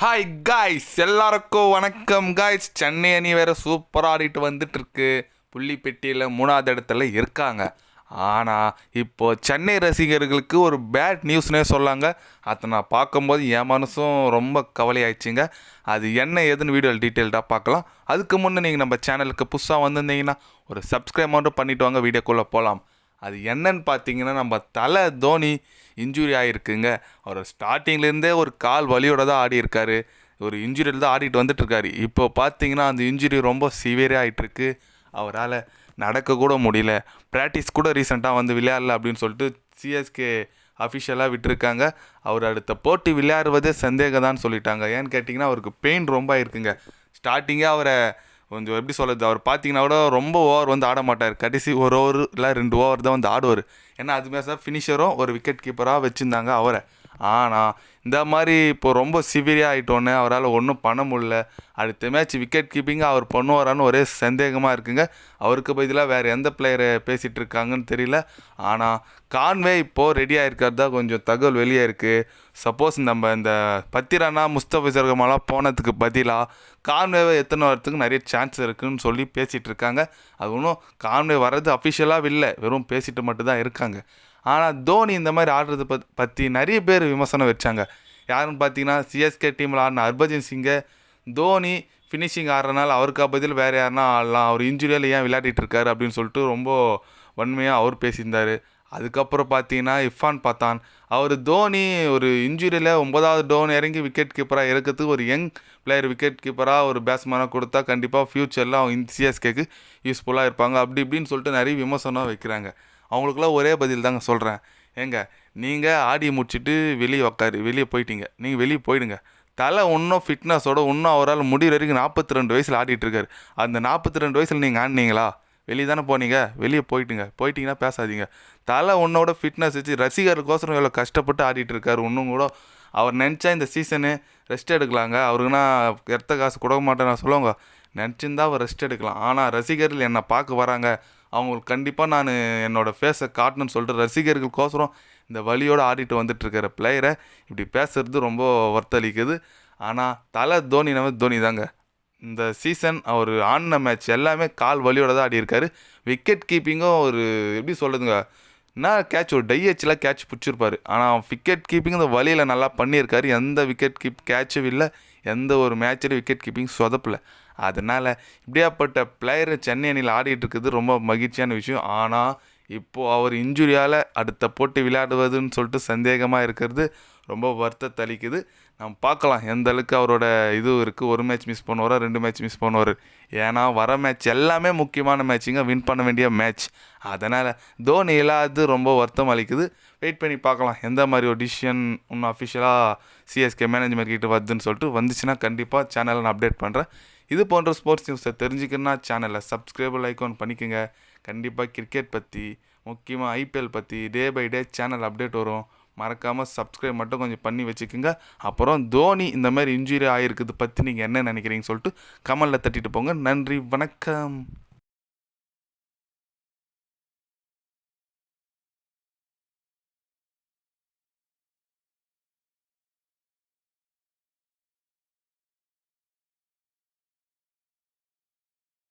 Hi guys, எல்லாருக்கும் வணக்கம் guys. Chennai அணி வேறு சூப்பராக ஆடிட்டு வந்துட்டுருக்கு. புள்ளி பெட்டியில் 3வது இடத்துல இருக்காங்க. ஆனால் இப்போது சென்னை ரசிகர்களுக்கு ஒரு பேட் நியூஸ்னே சொல்லாங்க. அதை நான் பார்க்கும்போது என் மனசும் ரொம்ப கவலையாயிடுச்சுங்க. அது என்ன ஏதுன்னு வீடியோவில் டீட்டெயில்டாக பார்க்கலாம். அதுக்கு முன்னே நீங்கள் நம்ம சேனலுக்கு புதுசாக வந்திருந்தீங்கன்னா ஒரு சப்ஸ்கிரைப் மட்டும் பண்ணிவிட்டு வாங்க, வீடியோக்குள்ளே போகலாம். அது என்னன்னு பார்த்தீங்கன்னா, நம்ம தலை தோனி இன்ஜுரி ஆகிருக்குங்க. அவர் ஸ்டார்டிங்லேருந்தே ஒரு கால் வலியோடு தான் ஆடி இருக்காரு. ஒரு இன்ஜுரியில் தான் ஆடிட்டு வந்துட்டுருக்காரு. இப்போ பார்த்தீங்கன்னா அந்த இன்ஜுரி ரொம்ப சிவியராக ஆகிட்டுருக்கு. அவரால் நடக்கக்கூட முடியல. ப்ராக்டிஸ் கூட ரீசெண்டாக வந்து விளையாடல அப்படின்னு சொல்லிட்டு சிஎஸ்கே அஃபிஷியலாக விட்டுருக்காங்க. அவர் அடுத்த போட்டி விளையாடுவதே சந்தேகம் தான் சொல்லிட்டாங்க. ஏன்னு கேட்டிங்கன்னா அவருக்கு பெயின் ரொம்ப இருக்குங்க. ஸ்டார்டிங்கே அவரை கொஞ்சம் எப்படி சொல்கிறது, அவர் பார்த்தீங்கன்னா கூட ரொம்ப ஓவர் வந்து ஆட மாட்டார். கடைசி ஒரு ஓவர் இல்லை 2 ஓவர் தான் வந்து ஆடுவார். ஏன்னா அதுமாரி தான் ஃபினிஷரும் ஒரு விக்கெட் கீப்பராக வச்சுருந்தாங்க அவரை. ஆனால் இந்த மாதிரி இப்போது ரொம்ப சிவியராக ஆகிட்டோன்னே அவரால் ஒன்றும் பண்ண முடியல. அடுத்த மேட்ச் விக்கெட் கீப்பிங்காக அவர் பண்ணுவாரான்னு ஒரே சந்தேகமாக இருக்குங்க. அவருக்கு பதிலாக வேறு எந்த பிளேயரை பேசிகிட்டு இருக்காங்கன்னு தெரியல. ஆனால் கான்வே இப்போது ரெடியாக இருக்கிறதா கொஞ்சம் தகவல் வெளியே இருக்குது. சப்போஸ் நம்ம இந்த பத்திரானா முஸ்தபிசர் ரஹ்மான்லாம் போனதுக்கு பதிலாக கான்வேவை எத்தனை வரத்துக்கு நிறைய சான்ஸ் இருக்குதுன்னு சொல்லி பேசிகிட்டு இருக்காங்க. அது ஒன்றும் கான்வே வர்றது அஃபிஷியலாக இல்லை, வெறும் பேசிட்டு மட்டும்தான் இருக்காங்க. ஆனால் தோனி இந்த மாதிரி ஆடுறது பற்றி நிறைய பேர் விமர்சனம் வச்சாங்க. யாருன்னு பார்த்தீங்கன்னா, சிஎஸ்கே டீமில் ஆடின ஹர்பஜன் சிங்கை தோனி ஃபினிஷிங் ஆடுறதுனால அவருக்கா பதில் வேறு யாருன்னா ஆடலாம், அவர் இன்ஜுரியில் ஏன் விளையாடிட்டு இருக்காரு அப்படின்னு சொல்லிட்டு ரொம்ப வன்மையாக அவர் பேசியிருந்தார். அதுக்கப்புறம் பார்த்தீங்கன்னா இர்ஃபான் பத்தான், அவர் தோனி ஒரு இன்ஜுரியில் 9வது டவுன் இறங்கி விக்கெட் கீப்பராக இருக்கிறதுக்கு ஒரு யங் பிளேயர் விக்கெட் கீப்பராக ஒரு பேட்ஸ்மேனாக கொடுத்தா கண்டிப்பாக ஃப்யூச்சரில் அவங்க சிஎஸ்கேக்கு யூஸ்ஃபுல்லாக இருப்பாங்க அப்படி இப்படின்னு சொல்லிட்டு நிறைய விமர்சனம் வைக்கிறாங்க. அவங்களுக்குலாம் ஒரே பதில் தாங்க சொல்கிறேன். ஏங்க, நீங்கள் ஆடி முடிச்சுட்டு வெளியே போயிட்டீங்க, நீங்கள் வெளியே போயிடுங்க. தலை இன்னும் ஃபிட்னஸோடு இன்னும் அவரால் முடிகிற வரைக்கும் 42 வயசில் ஆடிட்டுருக்காரு. அந்த 42 வயசில் நீங்கள் ஆடினீங்களா? வெளியே தானே போனீங்க, வெளியே போயிட்டீங்கன்னா பேசாதீங்க. தலை உன்னோட ஃபிட்னஸ் வச்சு ரசிகருக்கோசரம் எவ்வளோ கஷ்டப்பட்டு ஆடிட்டுருக்காரு. இன்னும் கூட அவர் நினச்சா இந்த சீசனு ரெஸ்ட் எடுக்கலாங்க. அவருக்குன்னா எர்த்த காசு கொடுக்க மாட்டேன்னு சொல்லுவாங்க. நினச்சிருந்தா அவர் ரெஸ்ட் எடுக்கலாம். ஆனால் ரசிகர்கள் என்னை பார்க்க வராங்க, அவங்களுக்கு கண்டிப்பாக நான் என்னோடய ஃபேஸை காட்டணும்னு சொல்லிட்டு ரசிகர்களுக்கோசரம் இந்த வழியோடு ஆடிட்டு வந்துட்டுருக்கிற பிளேயரை இப்படி பேசுகிறது ரொம்ப வருத்தளிக்குது. ஆனால் தலை தோனி தாங்க. இந்த சீசன் அவர் ஆடின மேட்ச் எல்லாமே கால் வலியோடு தான் ஆடியிருக்காரு. விக்கெட் கீப்பிங்கும் ஒரு எப்படி சொல்கிறதுங்க, என்ன கேட்ச் ஒரு டையச்சில் கேட்ச் பிடிச்சிருப்பார். ஆனால் விக்கெட் கீப்பிங் இந்த வழியில் நல்லா பண்ணியிருக்காரு. எந்த விக்கெட் கேட்சும் இல்லை, எந்த ஒரு மேட்சில் விக்கெட் கீப்பிங் சொதப்பில். அதனால் இப்படியாப்பட்ட பிளேயர் சென்னை அணியில் ஆடிட்டு இருக்குது ரொம்ப மகிழ்ச்சியான விஷயம். ஆனால் இப்போது அவர் இன்ஜுரியால் அடுத்த போட்டி விளையாடுவதுன்னு சொல்லிட்டு சந்தேகமாக இருக்கிறது ரொம்ப வருத்தத்தை அளிக்குது. நம்ம பார்க்கலாம் எந்த அளவுக்கு அவரோட இது இருக்குது. ஒரு மேட்ச் மிஸ் பண்ணுவாரா, 2 மேட்ச் மிஸ் பண்ணுவார். ஏன்னா வர மேட்ச் எல்லாமே முக்கியமான மேட்சிங்க, வின் பண்ண வேண்டிய மேட்ச். அதனால் தோனி இல்லாதது ரொம்ப வருத்தம் அளிக்குது. வெயிட் பண்ணி பார்க்கலாம் எந்த மாதிரி ஒரு டிசிஷன் இன்னும் அஃபிஷியலாக சிஎஸ்கே மேனேஜ்மெண்ட் கிட்ட வருதுன்னு சொல்லிட்டு வந்துச்சுன்னா கண்டிப்பாக சேனலை நான் அப்டேட் பண்ணுறேன். இது போன்ற ஸ்போர்ட்ஸ் நியூஸை தெரிஞ்சுக்கணுன்னா சேனலை சப்ஸ்கிரைப் ஐக்கான் பண்ணிக்கோங்க. கண்டிப்பாக கிரிக்கெட் பற்றி, முக்கியமாக ஐபிஎல் பற்றி day by day channel update வரும். மறக்காமல் சப்ஸ்கிரைப் மட்டும் கொஞ்சம் பண்ணி வச்சுக்கோங்க. அப்புறம் தோனி இந்த மாதிரி இன்ஜுரி ஆகிருக்குது பற்றி நீங்கள் என்ன நினைக்கிறீங்கன்னு சொல்லிட்டு கமெண்டில் தட்டிட்டு போங்க. நன்றி, வணக்கம்.